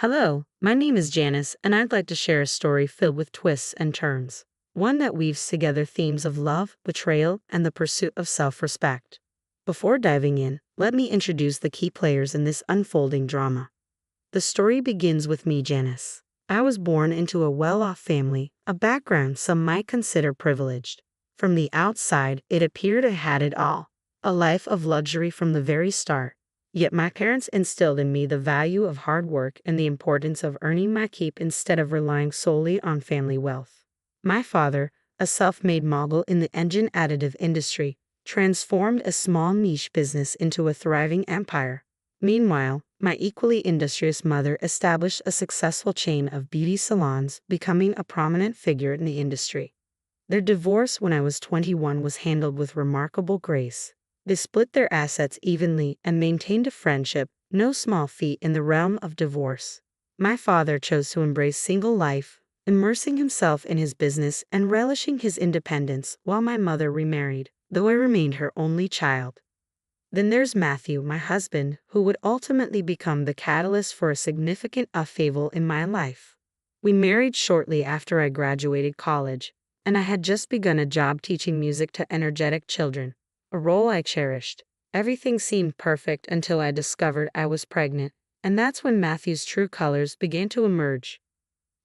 Hello, my name is Janice, and I'd like to share a story filled with twists and turns. One that weaves together themes of love, betrayal, and the pursuit of self respect. Before diving in, let me introduce the key players in this unfolding drama. The story begins with me, Janice. I was born into a well off family, a background some might consider privileged. From the outside, it appeared I had it all, a life of luxury from the very start. Yet my parents instilled in me the value of hard work and the importance of earning my keep instead of relying solely on family wealth. My father, a self-made mogul in the engine additive industry, transformed a small niche business into a thriving empire. Meanwhile, my equally industrious mother established a successful chain of beauty salons, becoming a prominent figure in the industry. Their divorce when I was 21 was handled with remarkable grace. They split their assets evenly and maintained a friendship, no small feat in the realm of divorce. My father chose to embrace single life, immersing himself in his business and relishing his independence, while my mother remarried, though I remained her only child. Then there's Matthew, my husband, who would ultimately become the catalyst for a significant upheaval in my life. We married shortly after I graduated college, and I had just begun a job teaching music to energetic children, a role I cherished. Everything seemed perfect until I discovered I was pregnant, and that's when Matthew's true colors began to emerge.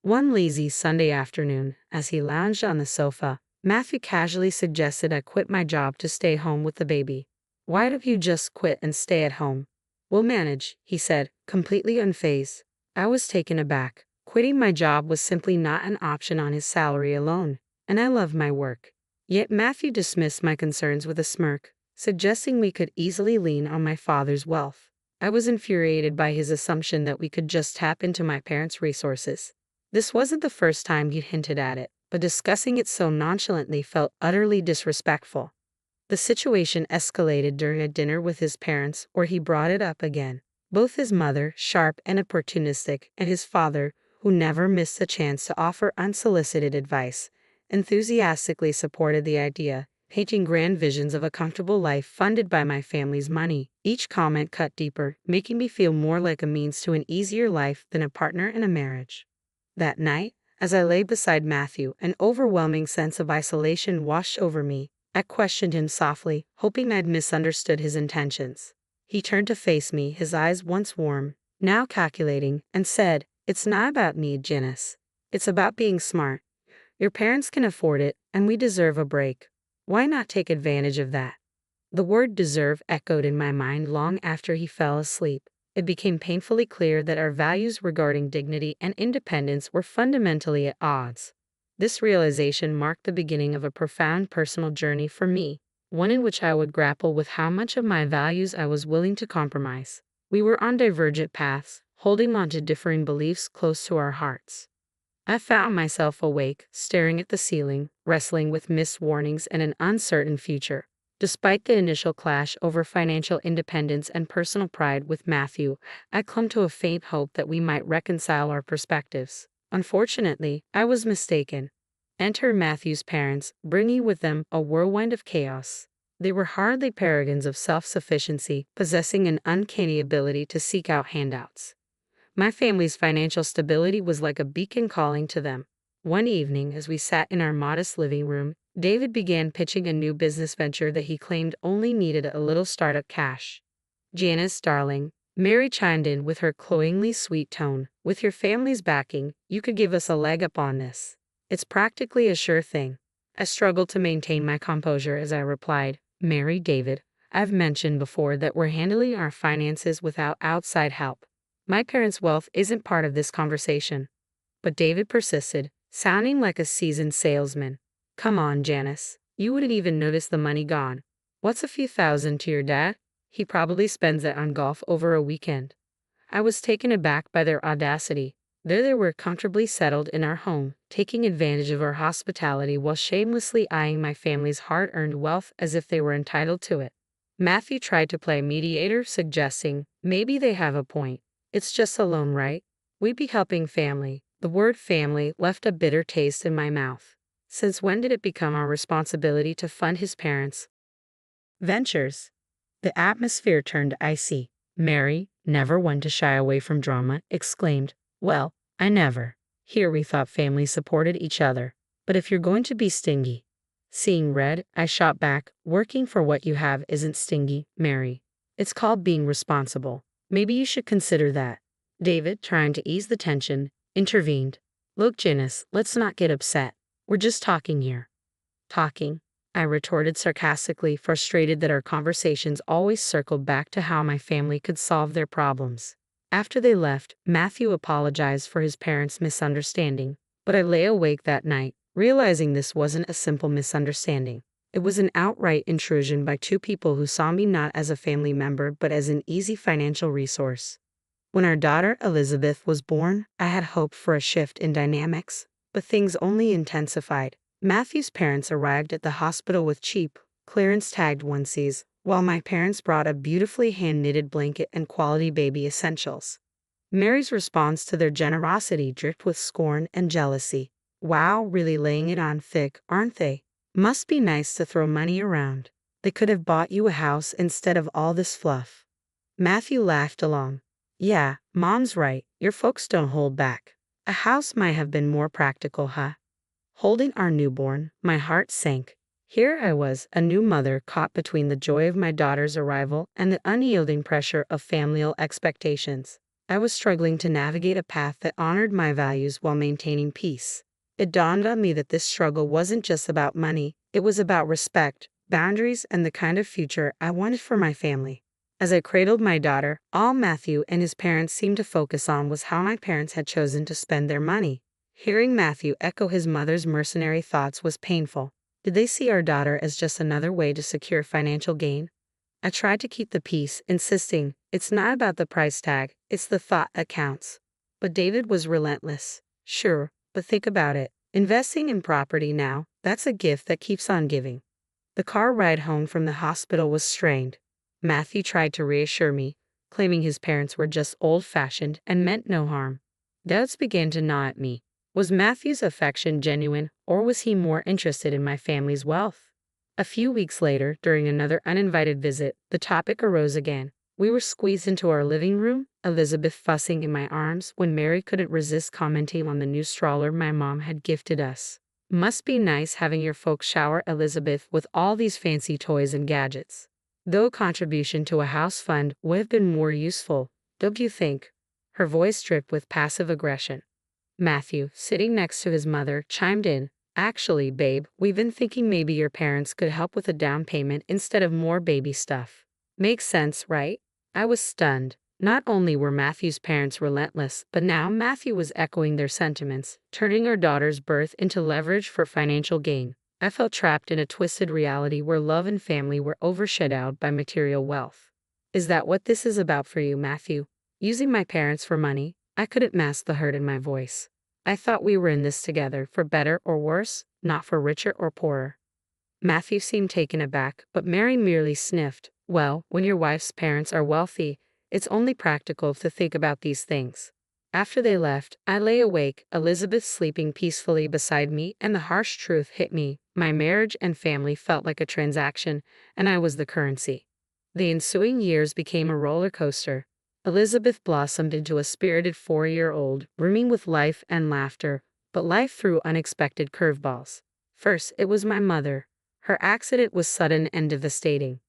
One lazy Sunday afternoon, as he lounged on the sofa, Matthew casually suggested I quit my job to stay home with the baby. "Why don't you just quit and stay at home? We'll manage," he said, completely unfazed. I was taken aback. Quitting my job was simply not an option on his salary alone, and I loved my work. Yet Matthew dismissed my concerns with a smirk, suggesting we could easily lean on my father's wealth. I was infuriated by his assumption that we could just tap into my parents' resources. This wasn't the first time he'd hinted at it, but discussing it so nonchalantly felt utterly disrespectful. The situation escalated during a dinner with his parents, where he brought it up again. Both his mother, sharp and opportunistic, and his father, who never missed a chance to offer unsolicited advice, enthusiastically supported the idea, painting grand visions of a comfortable life funded by my family's money. Each comment cut deeper, making me feel more like a means to an easier life than a partner in a marriage. That night, as I lay beside Matthew, an overwhelming sense of isolation washed over me. I questioned him softly, hoping I'd misunderstood his intentions. He turned to face me, his eyes once warm, now calculating, and said, "It's not about need, Janice. It's about being smart. Your parents can afford it, and we deserve a break. Why not take advantage of that?" The word deserve echoed in my mind long after he fell asleep. It became painfully clear that our values regarding dignity and independence were fundamentally at odds. This realization marked the beginning of a profound personal journey for me, one in which I would grapple with how much of my values I was willing to compromise. We were on divergent paths, holding on to differing beliefs close to our hearts. I found myself awake, staring at the ceiling, wrestling with missed warnings and an uncertain future. Despite the initial clash over financial independence and personal pride with Matthew, I clung to a faint hope that we might reconcile our perspectives. Unfortunately, I was mistaken. Enter Matthew's parents, bringing with them a whirlwind of chaos. They were hardly paragons of self-sufficiency, possessing an uncanny ability to seek out handouts. My family's financial stability was like a beacon calling to them. One evening, as we sat in our modest living room, David began pitching a new business venture that he claimed only needed a little startup cash. "Janice, darling," Mary chimed in with her cloyingly sweet tone, "with your family's backing, you could give us a leg up on this. It's practically a sure thing." I struggled to maintain my composure as I replied, "Mary, David, I've mentioned before that we're handling our finances without outside help. My parents' wealth isn't part of this conversation." But David persisted, sounding like a seasoned salesman. "Come on, Janice. You wouldn't even notice the money gone. What's a few thousand to your dad? He probably spends it on golf over a weekend." I was taken aback by their audacity. There they were, comfortably settled in our home, taking advantage of our hospitality while shamelessly eyeing my family's hard-earned wealth as if they were entitled to it. Matthew tried to play mediator, suggesting, "Maybe they have a point. It's just a loan, right? We'd be helping family." The word family left a bitter taste in my mouth. Since when did it become our responsibility to fund his parents' ventures? The atmosphere turned icy. Mary, never one to shy away from drama, exclaimed, Well, I never. Here we thought families supported each other. But if you're going to be stingy. Seeing red, I shot back, working for what you have isn't stingy, Mary. It's called being responsible. Maybe you should consider that. David, trying to ease the tension, intervened. Look, Janice, let's not get upset. We're just talking here. Talking? I retorted sarcastically, frustrated that our conversations always circled back to how my family could solve their problems. After they left, Matthew apologized for his parents' misunderstanding, but I lay awake that night, realizing this wasn't a simple misunderstanding. It was an outright intrusion by two people who saw me not as a family member but as an easy financial resource. When our daughter Elizabeth was born, I had hoped for a shift in dynamics, but things only intensified. Matthew's parents arrived at the hospital with cheap, clearance-tagged onesies, while my parents brought a beautifully hand-knitted blanket and quality baby essentials. Mary's response to their generosity dripped with scorn and jealousy. Wow, really laying it on thick, aren't they? Must be nice to throw money around. They could have bought you a house instead of all this fluff. Matthew laughed along. Yeah, Mom's right, your folks don't hold back. A house might have been more practical, huh? Holding our newborn, my heart sank. Here I was, a new mother caught between the joy of my daughter's arrival and the unyielding pressure of familial expectations. I was struggling to navigate a path that honored my values while maintaining peace. It dawned on me that this struggle wasn't just about money, it was about respect, boundaries, and the kind of future I wanted for my family. As I cradled my daughter, all Matthew and his parents seemed to focus on was how my parents had chosen to spend their money. Hearing Matthew echo his mother's mercenary thoughts was painful. Did they see our daughter as just another way to secure financial gain? I tried to keep the peace, insisting, it's not about the price tag, it's the thought that counts. But David was relentless. Sure, but think about it. Investing in property now, that's a gift that keeps on giving. The car ride home from the hospital was strained. Matthew tried to reassure me, claiming his parents were just old-fashioned and meant no harm. Doubts began to gnaw at me. Was Matthew's affection genuine, or was he more interested in my family's wealth? A few weeks later, during another uninvited visit, the topic arose again. We were squeezed into our living room, Elizabeth fussing in my arms when Mary couldn't resist commenting on the new stroller my mom had gifted us. Must be nice having your folks shower Elizabeth with all these fancy toys and gadgets. Though a contribution to a house fund would have been more useful, don't you think? Her voice dripped with passive aggression. Matthew, sitting next to his mother, chimed in. Actually, babe, we've been thinking maybe your parents could help with a down payment instead of more baby stuff. Makes sense, right? I was stunned. Not only were Matthew's parents relentless, but now Matthew was echoing their sentiments, turning our daughter's birth into leverage for financial gain. I felt trapped in a twisted reality where love and family were overshadowed by material wealth. Is that what this is about for you, Matthew? Using my parents for money? I couldn't mask the hurt in my voice. I thought we were in this together, for better or worse, not for richer or poorer. Matthew seemed taken aback, but Mary merely sniffed. Well, when your wife's parents are wealthy, it's only practical to think about these things. After they left, I lay awake, Elizabeth sleeping peacefully beside me, and the harsh truth hit me. My marriage and family felt like a transaction, and I was the currency. The ensuing years became a roller coaster. Elizabeth blossomed into a spirited 4-year-old, brimming with life and laughter, but life threw unexpected curveballs. First, it was my mother. Her accident was sudden and devastating.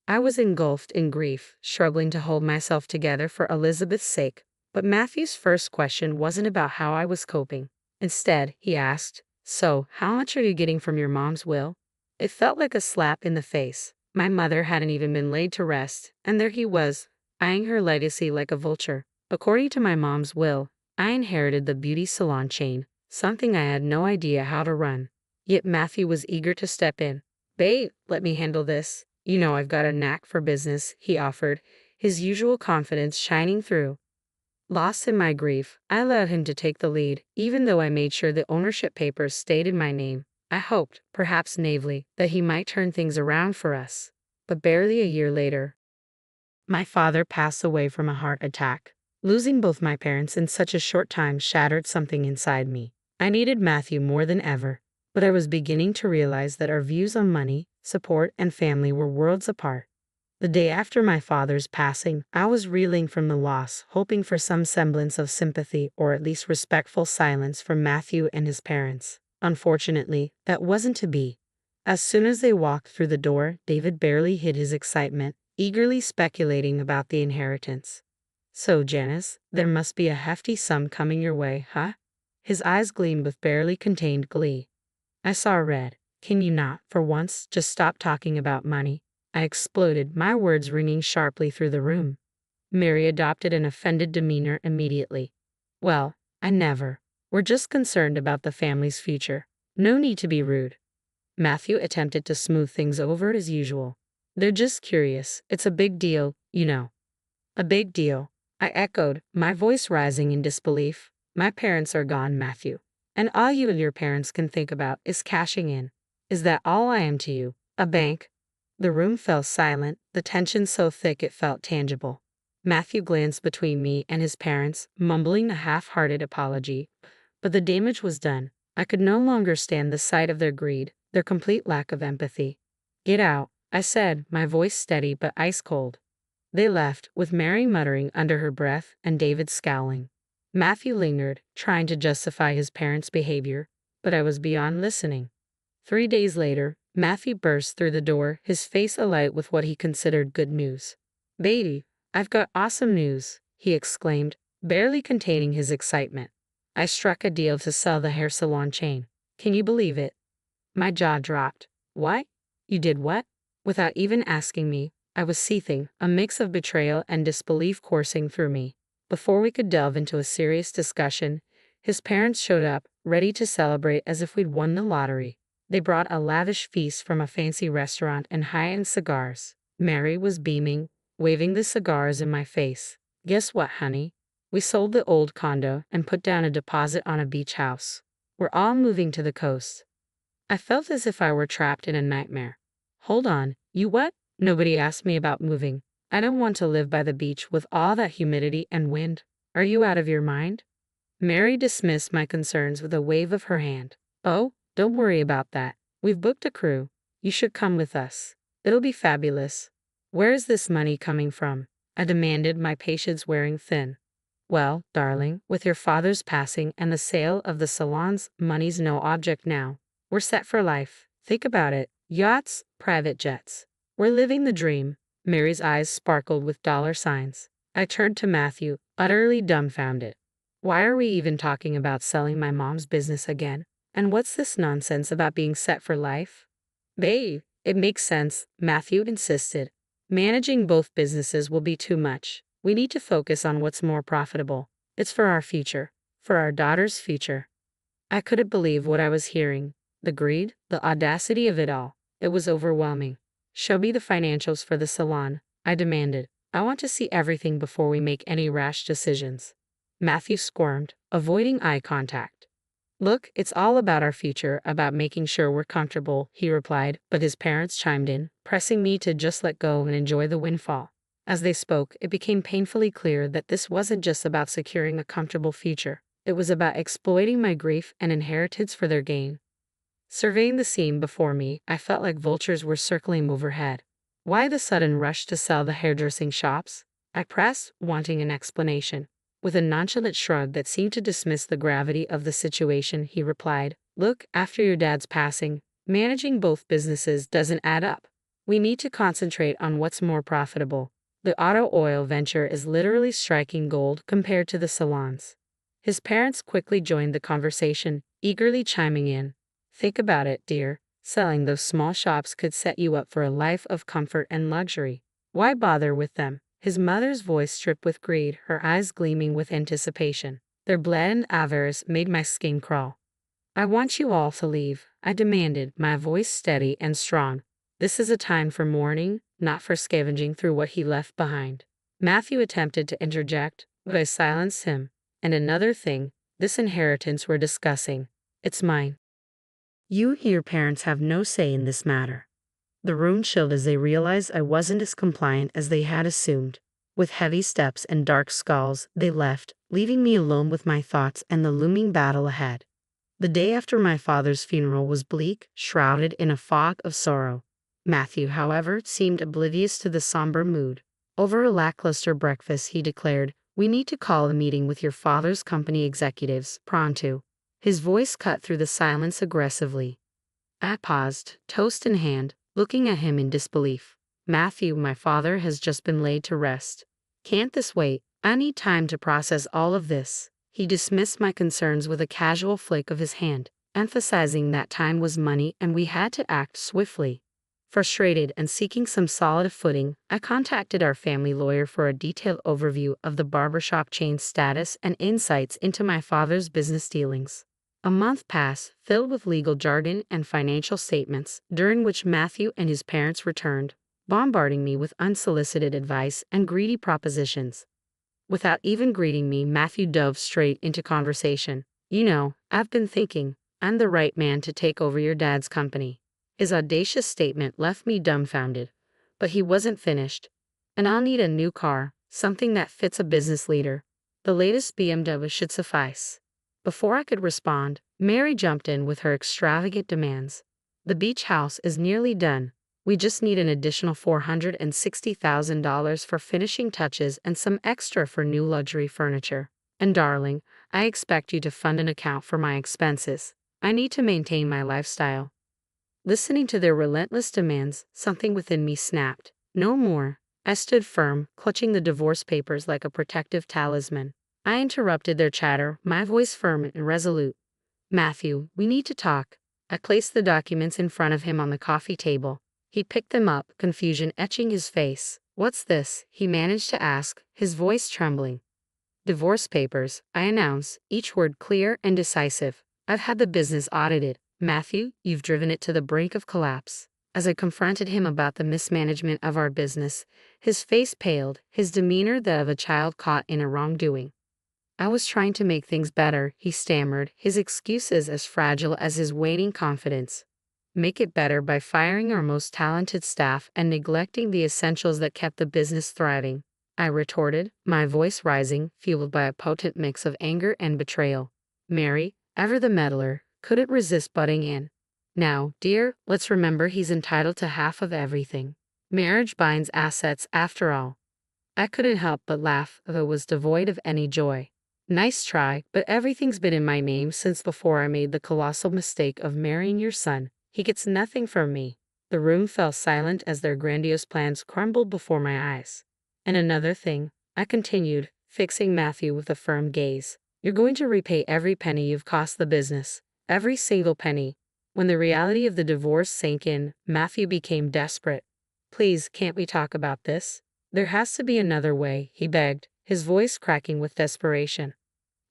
I was engulfed in grief, struggling to hold myself together for Elizabeth's sake. But Matthew's first question wasn't about how I was coping. Instead, he asked, "So, how much are you getting from your mom's will?" It felt like a slap in the face. My mother hadn't even been laid to rest, and there he was, eyeing her legacy like a vulture. According to my mom's will, I inherited the beauty salon chain, something I had no idea how to run. Yet Matthew was eager to step in. "Babe, let me handle this. You know I've got a knack for business," he offered, his usual confidence shining through. Lost in my grief, I allowed him to take the lead, even though I made sure the ownership papers stayed in my name. I hoped, perhaps naively, that he might turn things around for us. But barely a year later, my father passed away from a heart attack. Losing both my parents in such a short time shattered something inside me. I needed Matthew more than ever, but I was beginning to realize that our views on money, support, and family were worlds apart. The day after my father's passing, I was reeling from the loss, hoping for some semblance of sympathy or at least respectful silence from Matthew and his parents. Unfortunately, that wasn't to be. As soon as they walked through the door, David barely hid his excitement, eagerly speculating about the inheritance. "So, Janice, there must be a hefty sum coming your way, huh?" His eyes gleamed with barely contained glee. I saw red. "Can you not, for once, just stop talking about money?" I exploded, my words ringing sharply through the room. Mary adopted an offended demeanor immediately. "Well, I never. We're just concerned about the family's future. No need to be rude." Matthew attempted to smooth things over as usual. "They're just curious. It's a big deal, you know." "A big deal," I echoed, my voice rising in disbelief. "My parents are gone, Matthew. And all you and your parents can think about is cashing in. Is that all I am to you? A bank?" The room fell silent, the tension so thick it felt tangible. Matthew glanced between me and his parents, mumbling a half-hearted apology. But the damage was done. I could no longer stand the sight of their greed, their complete lack of empathy. "Get out," I said, my voice steady but ice-cold. They left, with Mary muttering under her breath and David scowling. Matthew lingered, trying to justify his parents' behavior, but I was beyond listening. 3 days later, Matthew burst through the door, his face alight with what he considered good news. "Baby, I've got awesome news," he exclaimed, barely containing his excitement. "I struck a deal to sell the hair salon chain. Can you believe it?" My jaw dropped. "What? You did what?" Without even asking me, I was seething, a mix of betrayal and disbelief coursing through me. Before we could delve into a serious discussion, his parents showed up, ready to celebrate as if we'd won the lottery. They brought a lavish feast from a fancy restaurant and high-end cigars. Mary was beaming, waving the cigars in my face. "Guess what, honey? We sold the old condo and put down a deposit on a beach house. We're all moving to the coast." I felt as if I were trapped in a nightmare. "Hold on, you what?" "Nobody asked me about moving. I don't want to live by the beach with all that humidity and wind. Are you out of your mind?" Mary dismissed my concerns with a wave of her hand. "Oh, don't worry about that. We've booked a crew. You should come with us. It'll be fabulous." "Where is this money coming from?" I demanded, my patience wearing thin. "Well, darling, with your father's passing and the sale of the salons, money's no object now. We're set for life. Think about it. Yachts, private jets. We're living the dream." Mary's eyes sparkled with dollar signs. I turned to Matthew, utterly dumbfounded. "Why are we even talking about selling my mom's business again? And what's this nonsense about being set for life?" "Babe, it makes sense," Matthew insisted. "Managing both businesses will be too much. We need to focus on what's more profitable. It's for our future, for our daughter's future." I couldn't believe what I was hearing. The greed, the audacity of it all. It was overwhelming. "Show me the financials for the salon," I demanded. "I want to see everything before we make any rash decisions." Matthew squirmed, avoiding eye contact. "Look, it's all about our future, about making sure we're comfortable," he replied, but his parents chimed in, pressing me to just let go and enjoy the windfall. As they spoke, it became painfully clear that this wasn't just about securing a comfortable future. It was about exploiting my grief and inheritance for their gain. Surveying the scene before me, I felt like vultures were circling overhead. "Why the sudden rush to sell the hairdressing shops?" I pressed, wanting an explanation. With a nonchalant shrug that seemed to dismiss the gravity of the situation, he replied, "Look, after your dad's passing, managing both businesses doesn't add up. We need to concentrate on what's more profitable. The auto oil venture is literally striking gold compared to the salons." His parents quickly joined the conversation, eagerly chiming in. "Think about it, dear. Selling those small shops could set you up for a life of comfort and luxury. Why bother with them?" His mother's voice dripped with greed, her eyes gleaming with anticipation. Their blatant avarice made my skin crawl. "I want you all to leave," I demanded, my voice steady and strong. "This is a time for mourning, not for scavenging through what he left behind." Matthew attempted to interject, but I silenced him. "And another thing, this inheritance we're discussing, it's mine. You and your parents have no say in this matter." The room chilled as they realized I wasn't as compliant as they had assumed. With heavy steps and dark scowls, they left, leaving me alone with my thoughts and the looming battle ahead. The day after my father's funeral was bleak, shrouded in a fog of sorrow. Matthew, however, seemed oblivious to the somber mood. Over a lackluster breakfast, he declared, "We need to call a meeting with your father's company executives, pronto." His voice cut through the silence aggressively. I paused, toast in hand, looking at him in disbelief. "Matthew, my father has just been laid to rest. Can't this wait? I need time to process all of this." He dismissed my concerns with a casual flick of his hand, emphasizing that time was money and we had to act swiftly. Frustrated and seeking some solid footing, I contacted our family lawyer for a detailed overview of the barbershop chain's status and insights into my father's business dealings. A month passed, filled with legal jargon and financial statements, during which Matthew and his parents returned, bombarding me with unsolicited advice and greedy propositions. Without even greeting me, Matthew dove straight into conversation. "You know, I've been thinking, I'm the right man to take over your dad's company." His audacious statement left me dumbfounded. But he wasn't finished. "And I'll need a new car, something that fits a business leader. The latest BMW should suffice." Before I could respond, Mary jumped in with her extravagant demands. "The beach house is nearly done. We just need an additional $460,000 for finishing touches and some extra for new luxury furniture. And darling, I expect you to fund an account for my expenses. I need to maintain my lifestyle." Listening to their relentless demands, something within me snapped. "No more." I stood firm, clutching the divorce papers like a protective talisman. I interrupted their chatter, my voice firm and resolute. "Matthew, we need to talk." I placed the documents in front of him on the coffee table. He picked them up, confusion etching his face. "What's this?" he managed to ask, his voice trembling. "Divorce papers," I announced, each word clear and decisive. "I've had the business audited. Matthew, you've driven it to the brink of collapse." As I confronted him about the mismanagement of our business, his face paled, his demeanor that of a child caught in a wrongdoing. "I was trying to make things better," he stammered, his excuses as fragile as his waning confidence. "Make it better by firing our most talented staff and neglecting the essentials that kept the business thriving," I retorted, my voice rising, fueled by a potent mix of anger and betrayal. Mary, ever the meddler, couldn't resist butting in. "Now, dear, let's remember he's entitled to half of everything. Marriage binds assets after all." I couldn't help but laugh, though it was devoid of any joy. "Nice try, but everything's been in my name since before I made the colossal mistake of marrying your son. He gets nothing from me." The room fell silent as their grandiose plans crumbled before my eyes. "And another thing," I continued, fixing Matthew with a firm gaze. "You're going to repay every penny you've cost the business. Every single penny." When the reality of the divorce sank in, Matthew became desperate. "Please, can't we talk about this? There has to be another way," he begged, his voice cracking with desperation.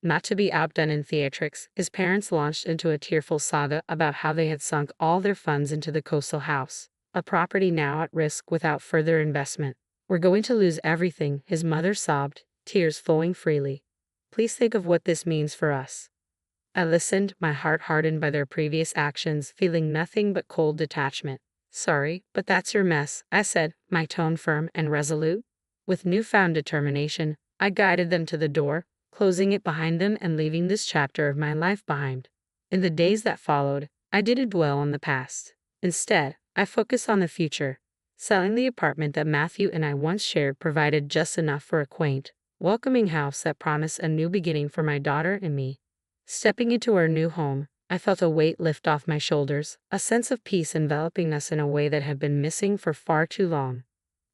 Not to be outdone in theatrics, his parents launched into a tearful saga about how they had sunk all their funds into the coastal house, a property now at risk without further investment. "We're going to lose everything," his mother sobbed, tears flowing freely. "Please think of what this means for us." I listened, my heart hardened by their previous actions, feeling nothing but cold detachment. "Sorry, but that's your mess," I said, my tone firm and resolute. With newfound determination, I guided them to the door, closing it behind them and leaving this chapter of my life behind. In the days that followed, I didn't dwell on the past. Instead, I focused on the future. Selling the apartment that Matthew and I once shared provided just enough for a quaint, welcoming house that promised a new beginning for my daughter and me. Stepping into our new home, I felt a weight lift off my shoulders, a sense of peace enveloping us in a way that had been missing for far too long.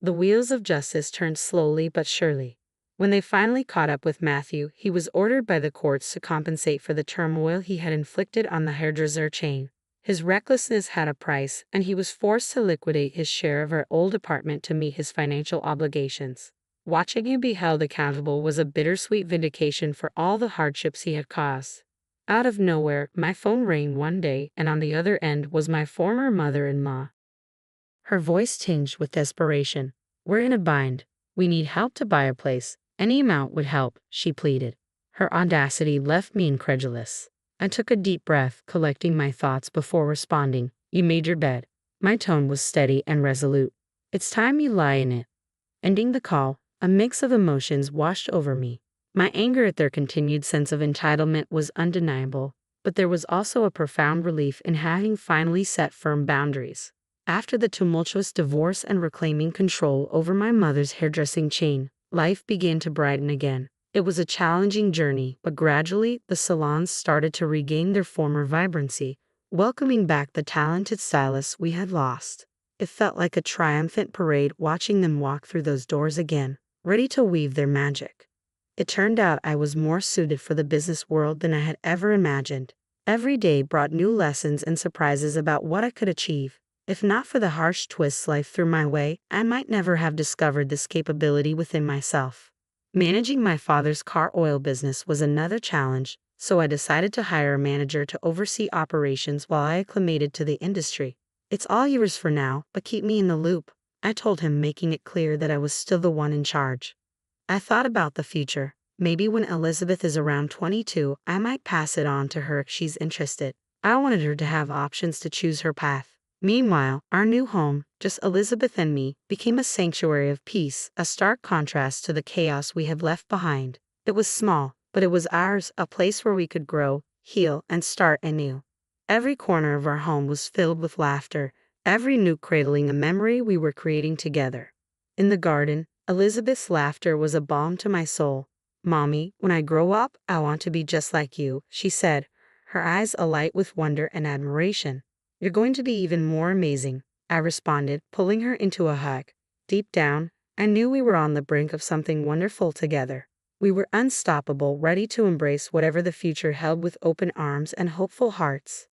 The wheels of justice turned slowly but surely. When they finally caught up with Matthew, he was ordered by the courts to compensate for the turmoil he had inflicted on the hairdresser chain. His recklessness had a price, and he was forced to liquidate his share of our old apartment to meet his financial obligations. Watching him be held accountable was a bittersweet vindication for all the hardships he had caused. Out of nowhere, my phone rang one day, and on the other end was my former mother-in-law. Her voice tinged with desperation. "We're in a bind. We need help to buy a place. Any amount would help," she pleaded. Her audacity left me incredulous. I took a deep breath, collecting my thoughts before responding. "You made your bed." My tone was steady and resolute. "It's time you lie in it." Ending the call, a mix of emotions washed over me. My anger at their continued sense of entitlement was undeniable, but there was also a profound relief in having finally set firm boundaries. After the tumultuous divorce and reclaiming control over my mother's hairdressing chain, life began to brighten again. It was a challenging journey, but gradually the salons started to regain their former vibrancy, welcoming back the talented stylists we had lost. It felt like a triumphant parade watching them walk through those doors again, ready to weave their magic. It turned out I was more suited for the business world than I had ever imagined. Every day brought new lessons and surprises about what I could achieve. If not for the harsh twists life threw my way, I might never have discovered this capability within myself. Managing my father's car oil business was another challenge, so I decided to hire a manager to oversee operations while I acclimated to the industry. "It's all yours for now, but keep me in the loop," I told him, making it clear that I was still the one in charge. I thought about the future. Maybe when Elizabeth is around 22, I might pass it on to her if she's interested. I wanted her to have options to choose her path. Meanwhile, our new home, just Elizabeth and me, became a sanctuary of peace, a stark contrast to the chaos we had left behind. It was small, but it was ours, a place where we could grow, heal, and start anew. Every corner of our home was filled with laughter, every nook cradling a memory we were creating together. In the garden, Elizabeth's laughter was a balm to my soul. "Mommy, when I grow up, I want to be just like you," she said, her eyes alight with wonder and admiration. "You're going to be even more amazing," I responded, pulling her into a hug. Deep down, I knew we were on the brink of something wonderful together. We were unstoppable, ready to embrace whatever the future held with open arms and hopeful hearts.